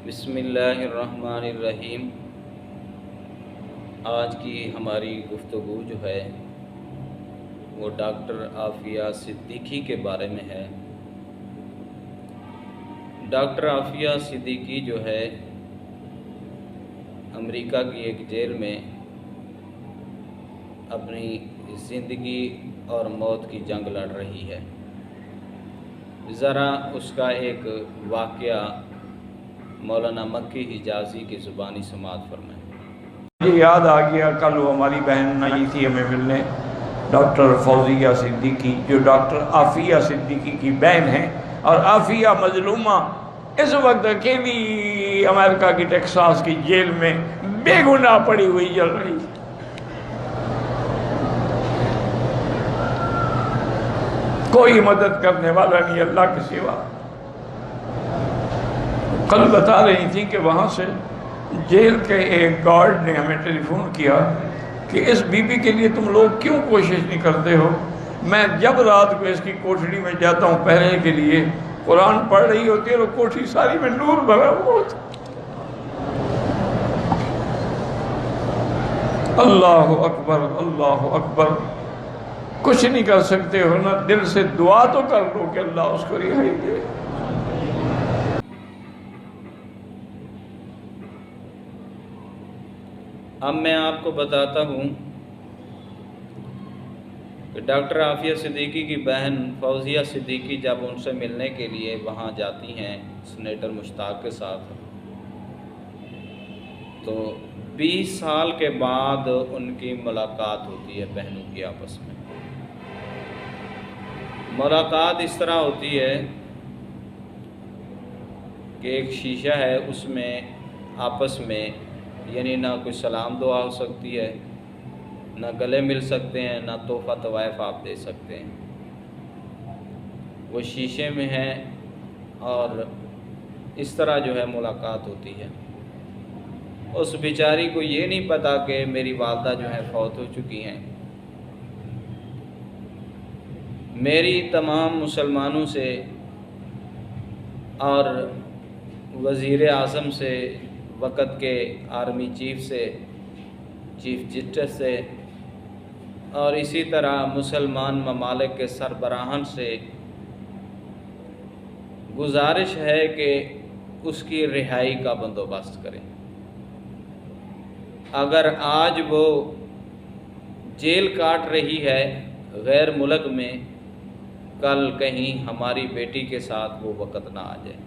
بسم اللہ الرحمن الرحیم۔ آج کی ہماری گفتگو جو ہے وہ ڈاکٹر عافیہ صدیقی کے بارے میں ہے۔ ڈاکٹر عافیہ صدیقی جو ہے امریکہ کی ایک جیل میں اپنی زندگی اور موت کی جنگ لڑ رہی ہے۔ ذرا اس کا ایک واقعہ مولانا مکی حجازی کی زبانی سماعت فرمائیں۔ مجھے یاد آ گیا، کل وہ ہماری بہن آئی تھی ہمیں ملنے، ڈاکٹر فوزیہ صدیقی، جو ڈاکٹر عافیہ صدیقی کی بہن ہیں، اور عافیہ مظلومہ اس وقت اکیلی امریکہ کی ٹیکساس کی جیل میں بے گناہ پڑی ہوئی جل رہی۔ کوئی مدد کرنے والا نہیں اللہ کے سوا۔ کل بتا رہی تھی کہ وہاں سے جیل کے ایک گارڈ نے ہمیں ٹیلی فون کیا کہ اس بی بی کے لیے تم لوگ کیوں کوشش نہیں کرتے ہو؟ میں جب رات کو اس کی کوٹھڑی میں جاتا ہوں پہرے کے لیے، قرآن پڑھ رہی ہوتی ہے اور کوٹھی ساری میں نور بھرا ہوا ہوتا۔ اللہ اکبر، اللہ اکبر۔ کچھ نہیں کر سکتے ہو نا، دل سے دعا تو کر لو کہ اللہ اس کو رہائی دے۔ اب میں آپ کو بتاتا ہوں کہ ڈاکٹر عافیہ صدیقی کی بہن فوزیہ صدیقی جب ان سے ملنے کے لیے وہاں جاتی ہیں سینیٹر مشتاق کے ساتھ، تو 20 سال کے بعد ان کی ملاقات ہوتی ہے بہنوں کی آپس میں۔ ملاقات اس طرح ہوتی ہے کہ ایک شیشہ ہے، اس میں آپس میں یعنی نہ کوئی سلام دعا ہو سکتی ہے، نہ گلے مل سکتے ہیں، نہ تحفہ طوائف آپ دے سکتے ہیں۔ وہ شیشے میں ہیں اور اس طرح جو ہے ملاقات ہوتی ہے۔ اس بیچاری کو یہ نہیں پتا کہ میری والدہ جو ہے فوت ہو چکی ہیں۔ میری تمام مسلمانوں سے اور وزیر اعظم سے، وقت کے آرمی چیف سے، چیف جسٹس سے، اور اسی طرح مسلمان ممالک کے سربراہان سے گزارش ہے کہ اس کی رہائی کا بندوبست کریں۔ اگر آج وہ جیل کاٹ رہی ہے غیر ملک میں، کل کہیں ہماری بیٹی کے ساتھ وہ وقت نہ آ جائے۔